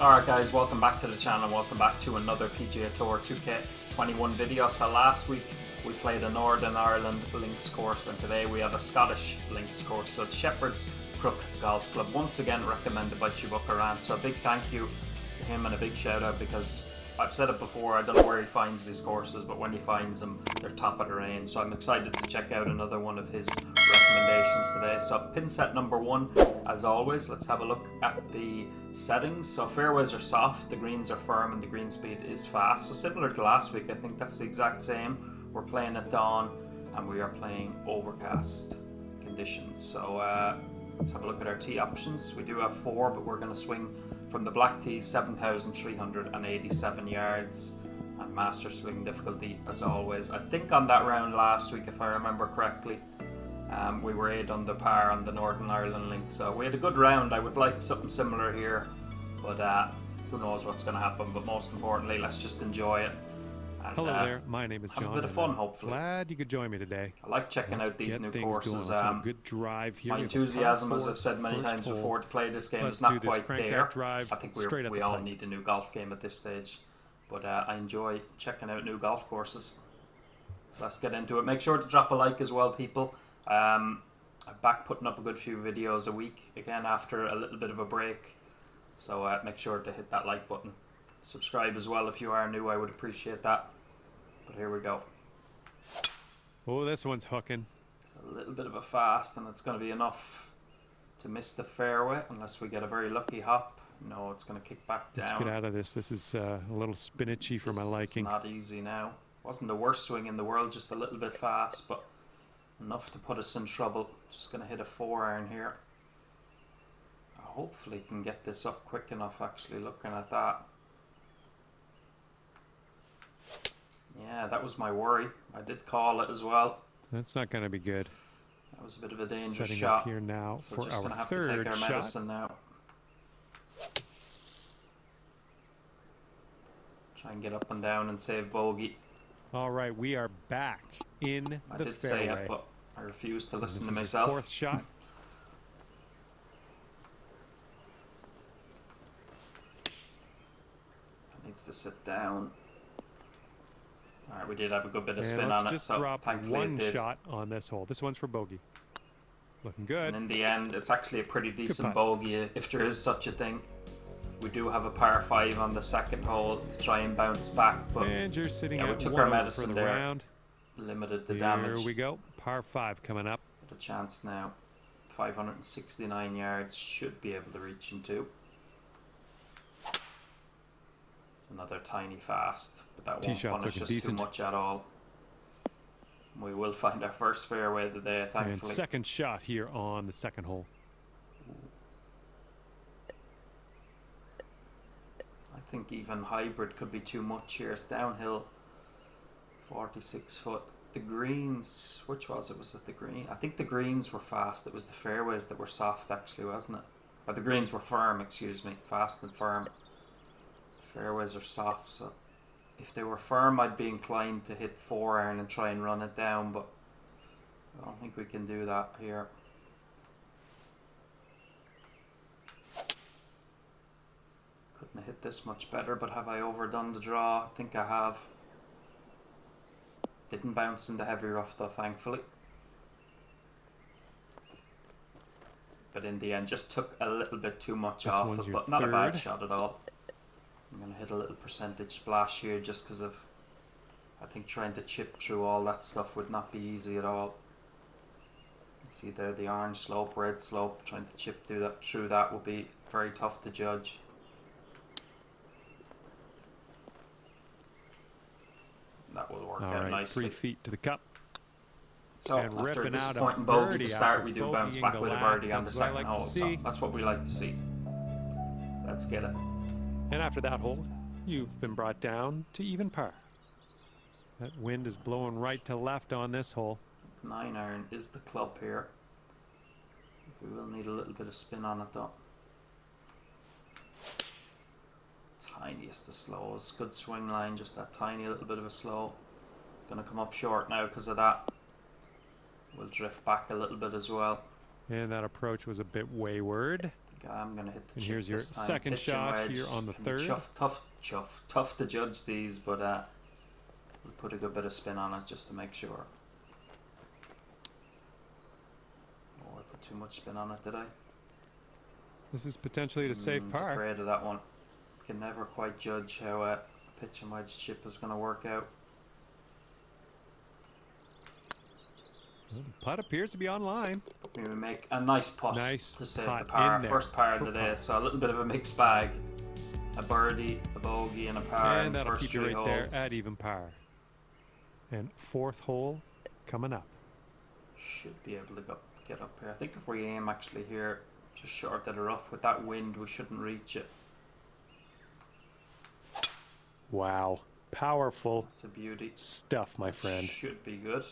Alright guys, welcome back to the channel, welcome back to another PGA Tour 2K21 video. So last week we played a Northern Ireland links course and today we have a Scottish links course. So it's Shepherd's Crook Golf Club, once again recommended by Chubukaran. So a big thank you to him and a big shout out because I've said it before, I don't know where he finds these courses, but when he finds them, they're top of the range. So I'm excited to check out another one of his recommendations today. So pin set number 1, as always, let's have a look at the settings. So fairways are soft, the greens are firm, and the green speed is fast. So similar to last week, I think that's the exact same. We're playing at dawn, and we are playing overcast conditions. So let's have a look at our tee options. We do have 4, but we're going to swing from the black tees, 7,387 yards, and master swing difficulty as always. I think on that round last week, if I remember correctly, we were 8 under par on the Northern Ireland link, so we had a good round. I would like something similar here, but who knows what's going to happen. But most importantly, let's just enjoy it. And, hello there, my name is John. Have a bit of fun, hopefully. Glad you could join me today. I like checking out these new courses. Good drive here. My enthusiasm, as I've said many times before, to play this game is not quite there. I think we all need a new golf game at this stage, but I enjoy checking out new golf courses. So let's get into it. Make sure to drop a like as well, people. I'm back putting up a good few videos a week again after a little bit of a break, so make sure to hit that like button. Subscribe as well if you are new, I would appreciate that. But here we go. Oh, this one's hooking. It's a little bit of a fast, and it's going to be enough to miss the fairway unless we get a very lucky hop. No, it's going to kick back down. Let's get out of this. This is a little spinachy for my liking. It's not easy now. Wasn't the worst swing in the world, just a little bit fast, but enough to put us in trouble. Just going to hit a 4-iron here. Hopefully can get this up quick enough, actually, looking at that. Yeah, that was my worry. I did call it as well. That's not going to be good. That was a bit of a dangerous Setting shot. Up here now so for just our going to have third to take our shot. medicine now. Try and get up and down and save bogey. All right, we are back in the fairway. I did say it, but I refused to listen to myself. Fourth shot. Needs to sit down. Alright, we did have a good bit of spin let's on it, just so drop thankfully one it did. shot on this hole. This one's for bogey. Looking good. And in the end, it's actually a pretty decent bogey, if there is such a thing. We do have a par 5 on the second hole to try and bounce back, but and you're sitting yeah, we at took 1 our over medicine for the there. round. Limited the damage. Here we go. Par 5 coming up. Got a chance now. 569 yards, should be able to reach into. Another tiny fast, but that won't punish us too much at all. We will find our first fairway today, thankfully. And second shot here on the second hole. I think even hybrid could be too much here. It's downhill, 46 foot. The greens, which was it? Was it the green? I think the greens were fast. It was the fairways that were soft, actually, wasn't it? Or the greens were firm, excuse me. Fast and firm. Fairways are soft, so if they were firm, I'd be inclined to hit 4-iron and try and run it down, but I don't think we can do that here. Couldn't have hit this much better, but have I overdone the draw? I think I have. Didn't bounce into heavy rough though, thankfully. But in the end, just took a little bit too much off it, but not a bad shot at all. I'm going to hit a little percentage splash here just because of, I think trying to chip through all that stuff would not be easy at all. See there, the orange slope, red slope, trying to chip through that will be very tough to judge. That will work out nicely. 3 feet to the cup. So after a disappointing bogey to start, we do bounce back with a birdie on the second hole. So that's what we like to see. Let's get it. And after that hole, you've been brought down to even par. That wind is blowing right to left on this hole. 9-iron is the club here. We will need a little bit of spin on it though. Tiniest of slows. Good swing line, just that tiny little bit of a slow. It's going to come up short now because of that. We'll drift back a little bit as well. And that approach was a bit wayward. I'm gonna hit the And chip here's your this time. second Pitch and shot wedge here on the can be third. tough to judge these, but we'll put a good bit of spin on it just to make sure. Oh, I put too much spin on it, did I? This is potentially a safe I was par. afraid of that one. Can never quite judge how a pitch and wedge chip is going to work out. Well, the putt appears to be online. We make a nice putt Nice to save putt the par. in there First par of for the day, par. so a little bit of a mixed bag. A birdie, a bogey, and a par in And the that'll first keep you three right there holes. at even par. And fourth hole coming up. Should be able to get up here. I think if we aim actually here, just short of the rough, with that wind, we shouldn't reach it. Wow. Powerful It's a beauty. stuff, my friend. Should be good.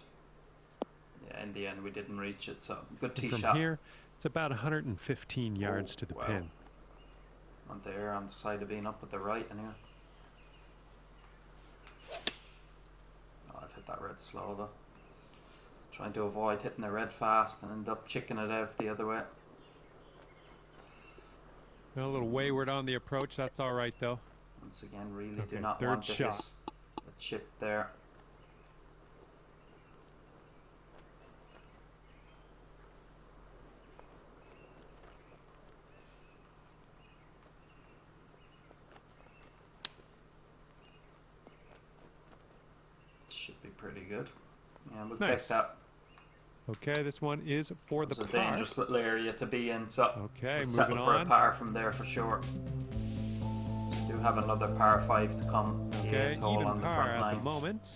Yeah, in the end, we didn't reach it, so good tee And from shot. here, it's about 115 yards to the wow. pin. On there, on the side of being up at the right, anyway. Oh, I've hit that red slow though. Trying to avoid hitting the red fast and end up chicking it out the other way. A little wayward on the approach. That's all right, though. Once again, really Okay, do not third want to shot. hit the chip there. Should be pretty good. Yeah, we'll take Nice. that. Okay, this one is for the It's a par. dangerous little area to be in, so Okay, we'll settle moving for a on. par from there for sure. So we do have another par 5 to come. The Okay, 8th hole even on the par front at line. the moment.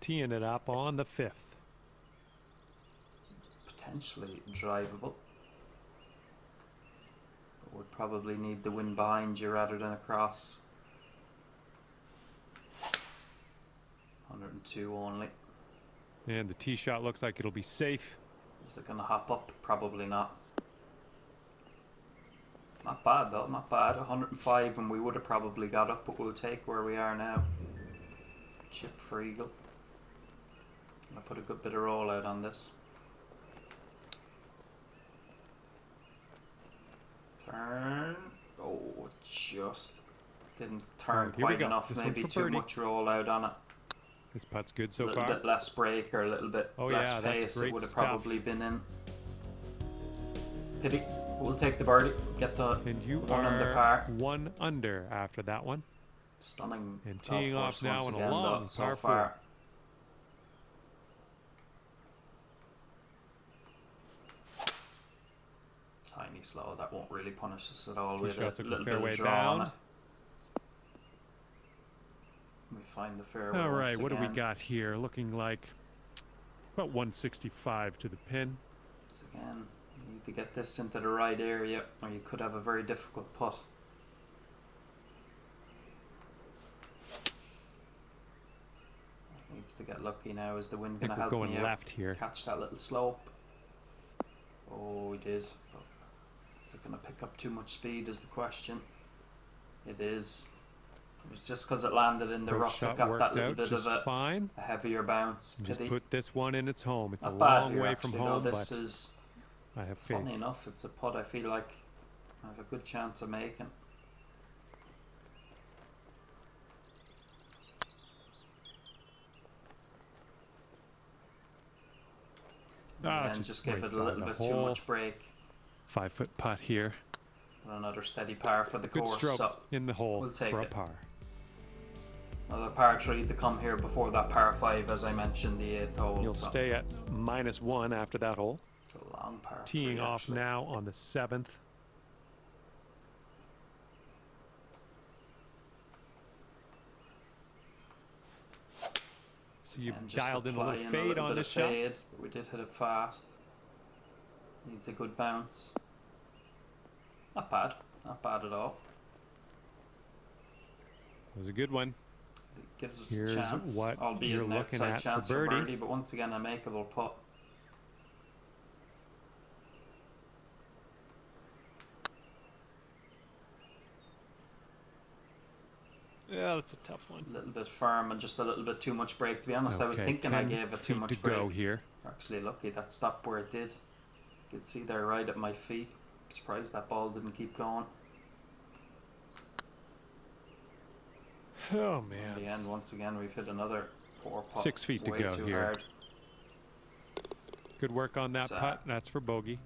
Teeing it up on the 5th. Potentially drivable. But would probably need the wind behind you rather than across. 102 only. And the tee shot looks like it'll be safe. Is it going to hop up? Probably not. Not bad though, not bad. 105 and we would have probably got up, but we'll take where we are now. Chip for eagle. Gonna put a good bit of roll out on this. Turn. Oh, just didn't turn Here we quite go. enough. This one's Maybe for too birdie. much roll out on it. This putt's good A so little far. bit less break or a little bit less yeah, that's pace. It great would have stuff. probably been in. Pity. We'll take the birdie. Get the And you one under are par. 1 under after that one. Stunning. And golf teeing course off now once on a again, long though, so par far. 4. Tiny slow. That won't really punish us at all. Tee With a shots are little bit fairway of draw on bound. it. We find the fairway. All right, once what do we again. got here? Looking like about 165 to the pin. Once again, you need to get this into the right area, or you could have a very difficult putt. Needs to get lucky now. Is the wind I going think to we're help going me out? left here. Catch that little slope. Oh, we did. But is it going to pick up too much speed is the question. It is. It was just because it landed in the Approach rough. It shot got worked that little out bit just of a fine. heavier bounce. Just Pity. put this one in its home. It's Not a bad long here, way actually, from though. home, This but is I have faith. funny enough. It's a putt I feel like I have a good chance of making. Ah, And just right give it a by little the bit too hole. much break. 5-foot putt here. And another steady par for the Good course. stroke So in the hole we'll take for a it. par. another par 3 to come here before that par 5, as I mentioned, the 8th hole. You'll so stay at -1 after that hole. it's a long par. Teeing 3, off actually. now on the 7th. So you've And just dialed in a little applying fade on bit this of shot. fade, but we did hit it fast. Needs a good bounce. Not bad. Not bad at all. It was a good one. It gives us Here's a chance, what albeit you're an looking outside at for chance for birdie. birdie, but once again a makeable putt. Yeah, that's a tough one. A little bit firm and just a little bit too much break. To be honest, I was thinking I 10 gave it too feet much to break. go here. Actually, lucky that stopped where it did. You could see there right at my feet. Surprised that ball didn't keep going. Oh In man. the end, once again, we've hit another poor putt. 6 feet to way go too here. hard. Good work on that It's, putt. That's for bogey.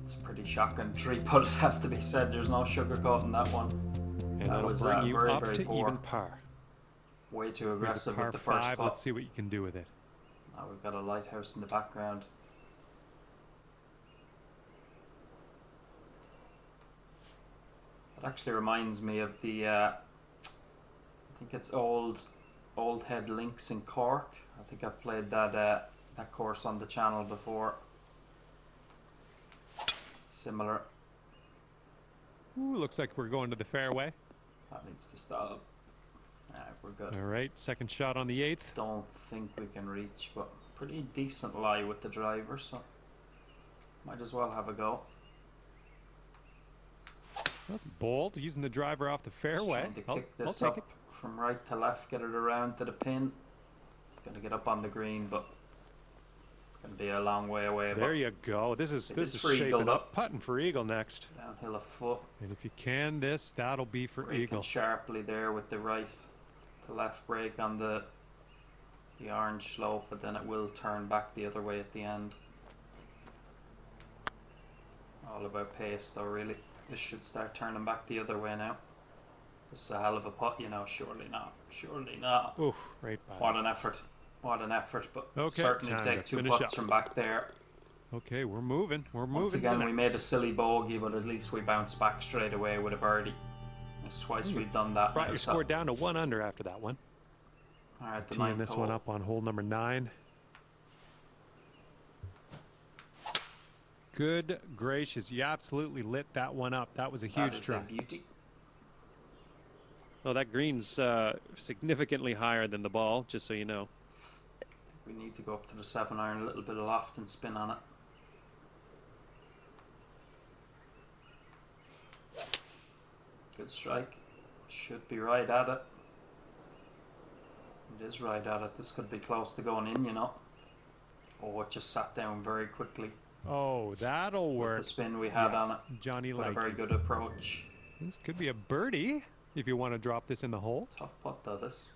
It's a pretty shocking 3-putt, it has to be said. There's no sugarcoating that one. And That that'll was bring you very, up very to poor. even par. Way too Here's a aggressive par with the first 5. putt. Let's see what you can do with it. Now we've got a lighthouse in the background. It actually reminds me of the, I think it's Old Head Links in Cork. I think I've played that course on the channel before. Similar. Ooh, looks like we're going to the fairway. That needs to stop. Alright, we're good. All right, second shot on the 8th. Don't think we can reach, but pretty decent lie with the driver, so might as well have a go. That's bold, using the driver off the Just fairway. trying to I'll kick this take up it. from right to left, get it around to the pin. It's going to get up on the green, but going to be a long way away. There you go. This is for shaping eagle, up. Putting for eagle next. Downhill a foot. And if you can this, that'll be for Braking eagle. sharply there with the right to left brake on the orange slope, but then it will turn back the other way at the end. All about pace though, really. This should start turning back the other way now. This is a hell of a putt, you know. Surely not. Surely not. Ooh, right by. What an effort. What an effort, but Okay, certainly time take to 2 finish putts up. from back there. Okay, we're moving. We're moving. Once again, we made a silly bogey, but at least we bounced back straight away with a birdie. That's twice we've done that Brought now. your So. score down to 1 under after that one. Alright, the Teeing ninth this hole. one up on hole number 9. Good gracious, you absolutely lit that one up. That was a That huge is a try. beauty. Well, that green's significantly higher than the ball, just so you know. We need to go up to the 7-iron, a little bit of loft and spin on it. Good strike. Should be right at it. It is right at it. This could be close to going in, you know. Oh, it just sat down very quickly. Oh, that'll With work. the spin we had on it. Johnny But a like very good approach. this could be a birdie if you want to drop this in the hole. Tough putt though, this.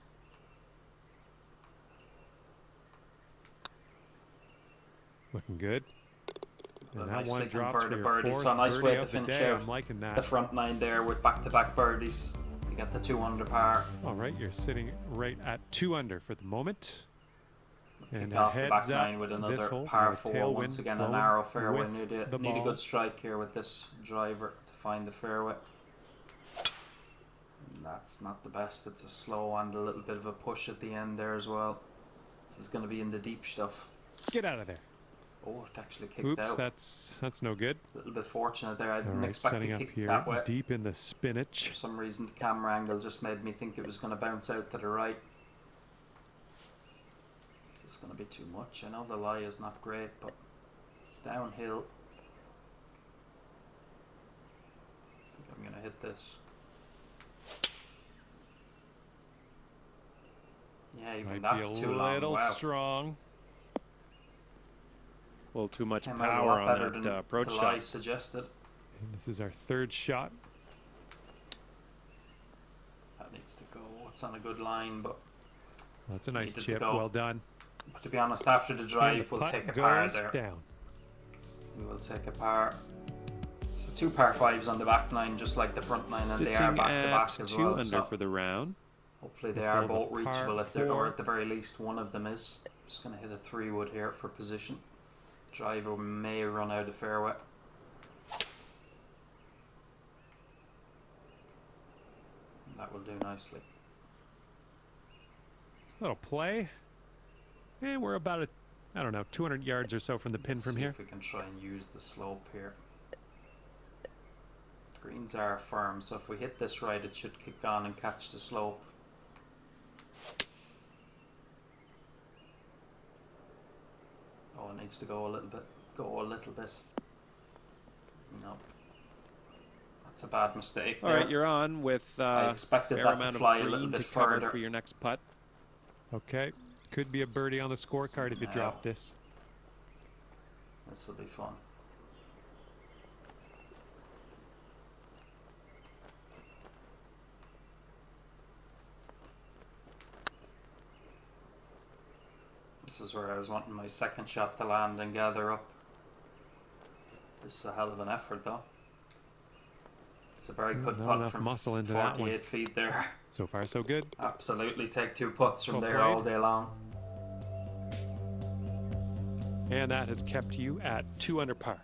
Looking good. A And that nicely one drops for converted your birdie. 4th So a nice birdie way to of the finish day. out I'm liking that. the front 9 there with back-to-back birdies to get the 2 under par. All right, you're sitting right at 2 under for the moment. And Kick off the back heads up 9 with this another hole, par we have 4. tailwind Once again, a blowing narrow fairway. with Need the a ball. good strike here with this driver to find the fairway. And that's not the best. It's a slow and a little bit of a push at the end there as well. This is going to be in the deep stuff. Get out of there. Oh, it actually kicked Oops, out. that's no good. A little bit fortunate there. I All didn't right, expect setting to up kick here that way. deep in the spinach. For some reason, the camera angle just made me think it was going to bounce out to the right. Is this going to be too much? I know the lie is not great, but it's downhill. I think I'm going to hit this. Yeah, even Might be that's a too long. little Wow. strong. A little too much Came out a power lot on better that than approach the lie shot. suggested. And this is our 3rd shot. That needs to go. It's on a good line, but That's a nice Needed to chip. go. Well done. to be honest, after the And drive, the we'll putt take a par goes there. down. We will take a par. So 2 par 5s on the back 9, just like the front 9, and Sitting they are back to back at as 2 well. under So for the round. hopefully they This are was a both par reachable, if they're, 4. or at the very least one of them is. Just going to hit a 3-wood here for position. Driver may run out of fairway. That will do nicely. Little play. And we're about I don't know, 200 yards or so from the pin Let's from see here. if we can try and use the slope here. Greens are firm, so if we hit this right, it should kick on and catch the slope. Oh, it needs to go a little bit. Go a little bit. No. That's a bad mistake. All there. right, you're on with I expected fair that to amount fly a of little green bit to cover further. for your next putt. Okay. Could be a birdie on the scorecard if you No. drop this. This will be fun. This is where I was wanting my second shot to land and gather up. This is a hell of an effort though. It's a very good Not putt enough from muscle into that one. 48 feet there. So far, so good. Absolutely take 2 putts from Well there played. all day long. And that has kept you at 2 under par.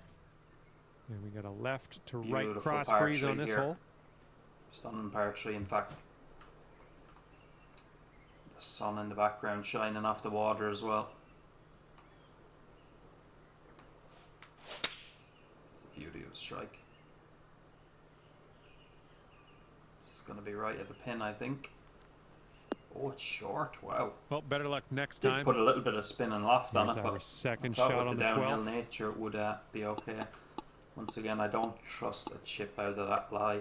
And we got a left to right Beautiful cross par breeze on three this here. hole. Stunning par 3 in fact. The sun in the background shining off the water as well. It's a beauty of a strike. This is going to be right at the pin, I think. Oh, it's short. Wow. Well, better luck next Did time. put a little bit of spin and loft on Here's it, our but second I thought shot with on the the downhill 12th. nature it would be okay. Once again, I don't trust a chip out of that lie.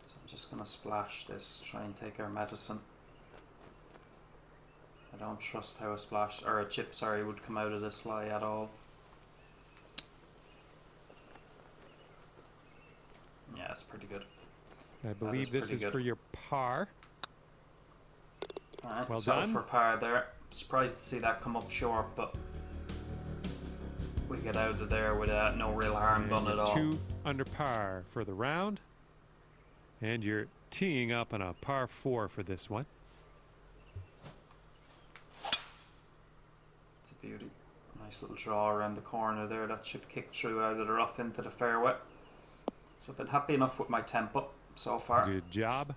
So I'm just going to splash this, try and take our medicine. I don't trust how a splash, or a chip, sorry, would come out of this lie at all. Yeah, it's pretty good. I believe this pretty is good. for your par. Alright, Well settle done. for par there. Surprised to see that come up short, but we get out of there with no real harm And done you're at all. 2 under par for the round. And you're teeing up on a par 4 for this one. It's a beauty. Nice little draw around the corner there. That should kick through out of the rough into the fairway. So I've been happy enough with my tempo so far. Good job.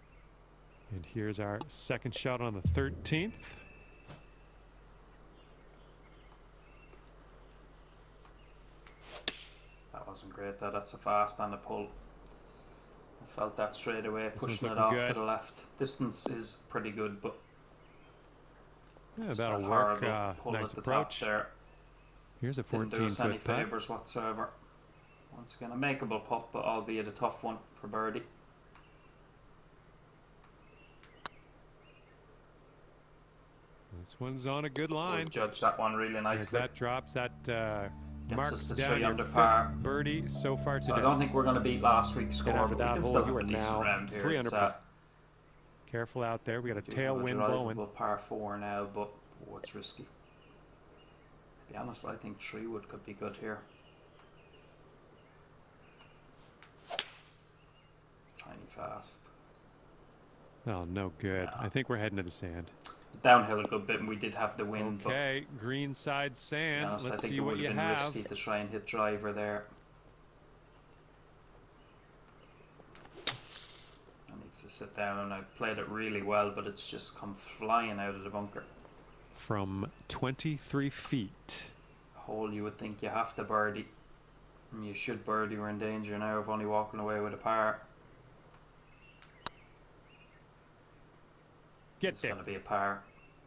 And here's our second shot on the 13th. That wasn't great though. That's a fast and a pull. I felt that straight away, This one's pushing it looking off good. to the left. Distance is pretty good, but Yeah, just that'll that work. horrible pull Nice at the approach. top there. Here's a Didn't do us any 14-foot putt. favours whatsoever. Once again, a makeable putt, but albeit a tough one for birdie. This one's on a good We've line. judged that one really As nicely. that drops, that us marks to down 3 your under 5th par. birdie so far So I today. don't think we're going to beat last week's And score, after but we that can hole, still you have are a decent now round here. 3 It's under par. Careful out there. We got a do have tailwind a blowing. drivable par 4 now, but oh, it's risky. To be honest, I think 3 wood could be good here. Tiny fast. Oh, no good. Yeah. I think we're heading to the sand. It was downhill a good bit, and we did have the wind. Okay, green side But to be sand. honest, I Let's think see it what would you have been have. risky to try and hit driver there. It needs to sit down. I've played it really well, but it's just come flying out of the bunker. From 23 feet. A hole you would think you have to birdie. And you should birdie. We're in danger now of only walking away with a par. Get It's there. going to be a par.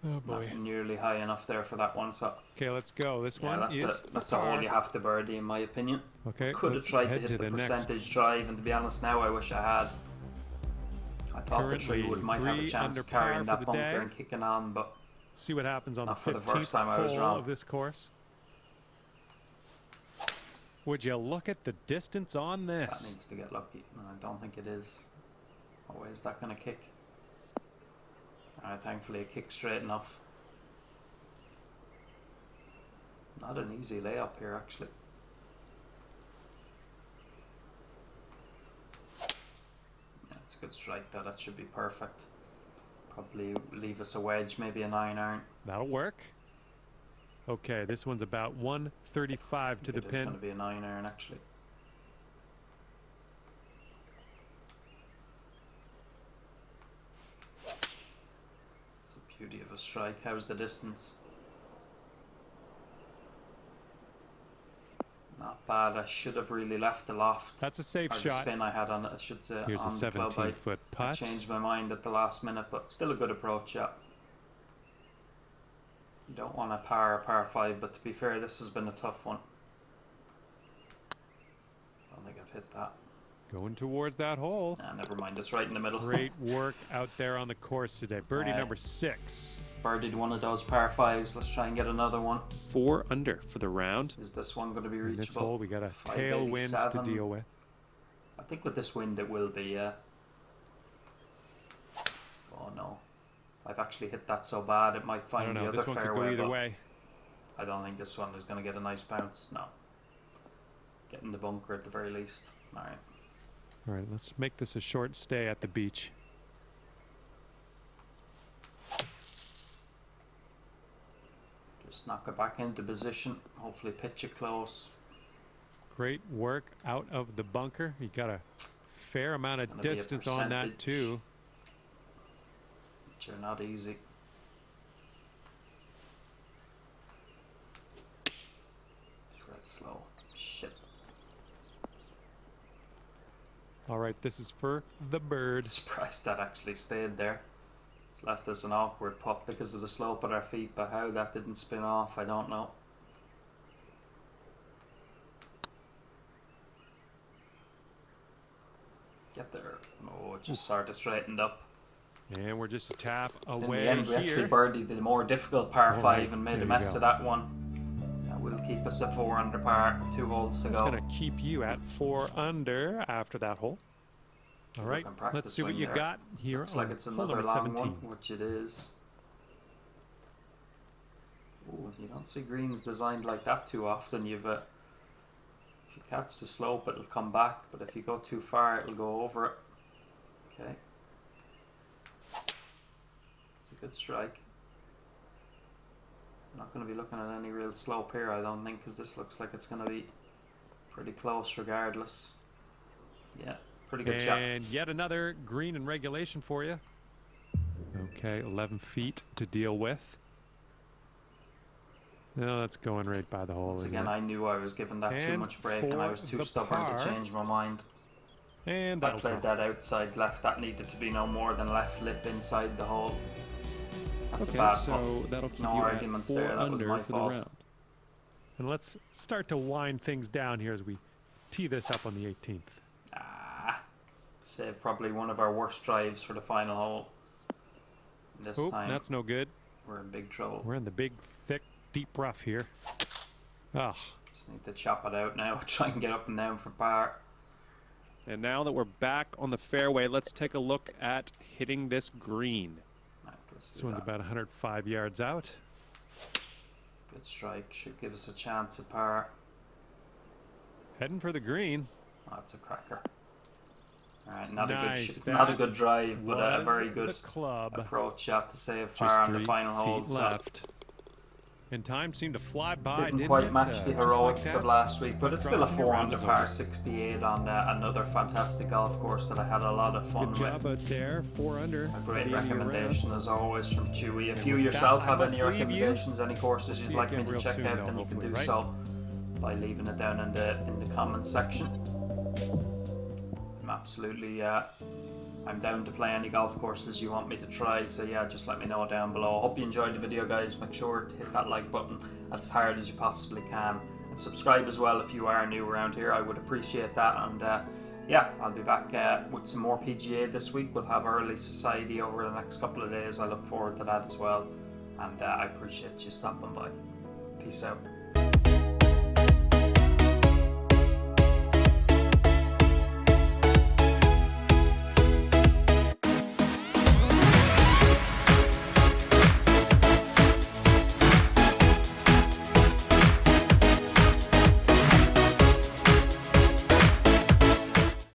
Oh, boy. Not nearly high enough there for that one. So Okay, let's go. This yeah, one is that's a a hole par. you have to birdie, in my opinion. Okay, Could have let's tried to head hit to the the next. percentage drive, and to be honest, now I wish I had. I thought the Currently 3 wood might have a 3 chance under of carrying par for that the bunker day. and kicking on, but See what happens on Not the for the 15th first time I was hole wrong. of this course. Would you look at the distance on that this? needs to get lucky. And I don't think it is. Oh, is that going to kick? Thankfully it kicked straight enough. Not an easy layup here, actually. Yeah, it's a good strike though. That should be perfect. Probably leave us a wedge, maybe a 9-iron. That'll work. Okay, this one's about 135 to the It's pin. going to be a 9-iron, actually. It's a beauty of a strike. How's the distance? Not bad. I should have really left the loft. That's a safe Or the shot. spin I had on it, I should say. Here's a on the club. I 17-foot putt. changed my mind at the last minute, but still a good approach, yeah. You don't want a par 5, but to be fair, this has been a tough one. Don't think I've hit that. Going towards that hole. Never mind, it's right in the middle. Great work out there on the course today. Birdie Right. number 6. Birdied one of those par 5s. Let's try and get another one. 4 under for the round. Is this one going to be In this reachable? hole, we got a tailwind to 587. deal with. I think with this wind it will be, yeah. Oh no. I've actually hit that so bad it might I find don't the know. other This one could go fairway. either But way. I don't think this one is going to get a nice bounce. No. Get in the bunker at the very least. Alright. All right, let's make this a short stay at the beach. Just knock it back into position. Hopefully pitch it close. Great work out of the bunker. You got a fair amount of Gonna be a distance on that percentage. too. Which are not easy. Shred slow. Shit. All right, this is for the bird. Surprised that actually stayed there. It's left us an awkward putt because of the slope at our feet, but how that didn't spin off, I don't know. Get there. Oh, it just sort of straightened up. And we're just a tap In the away end, we actually here. birdied the more difficult par All 5 right, and made there a you mess go. of that one. That will keep us at 4 under par. 2 holes to It's go. going to keep you at 4 under after that hole. All right, Looking practice let's see what swing you there. got here Looks on like it's hole another number long 17. one, which it is. Ooh, you don't see greens designed like that too often. If you catch the slope, it'll come back, but if you go too far, it'll go over it. Okay. It's a good strike. I'm not going to be looking at any real slope here, I don't think, because this looks like it's going to be pretty close regardless. Yeah, pretty good shot. And yet another green in regulation for you. Okay, 11 feet to deal with. No, that's going right by the hole. Once isn't again, it? I knew I was giving that too And much break, and I for was too the stubborn par. to change my mind. And I that'll played drop. that outside left. That needed to be no more than left lip inside the hole. That's Okay, a bad so putt. that'll keep No you arguments at 4 there, that was under my for fault. the round. And let's start to wind things down here as we tee this up on the 18th. Save probably one of our worst drives for the final hole. This Oh, time that's no good. we're in big trouble. We're in the big, thick, deep rough here. Ah, Just need to chop it out now. Try and get up and down for par. And now that we're back on the fairway, let's take a look at hitting this green. Right, let's this do one's that. about 105 yards out. Good strike. Should give us a chance at par. Heading for the green. Oh, that's a cracker. Alright, not Nice. a good not a That good drive, but a was very good the club. approach shot to save Just par on 3 the final hole. feet So left. And time seemed to fly by. didn't Didn't quite it? match the Just heroics like of that. last week, but it's still a Dropping your 4 round under is par over. 68 on another fantastic golf course that I had a lot of fun Good job with. out there, 4 under. A for great the end of your round. recommendation as always from Chewy. If And you with yourself that, I have must any leave you. recommendations, any courses See you'd you like me again to real check soon, out, though, then you can do hopefully, right? so by leaving it down in the comments section. I'm absolutely I'm down to play any golf courses you want me to try, so yeah, just let me know down below. Hope you enjoyed the video, guys. Make sure to hit that like button as hard as you possibly can, and subscribe as well if you are new around here. I would appreciate that. And yeah, I'll be back with some more PGA this week. We'll have early society over the next couple of days. I look forward to that as well, and I appreciate you stopping by. Peace out.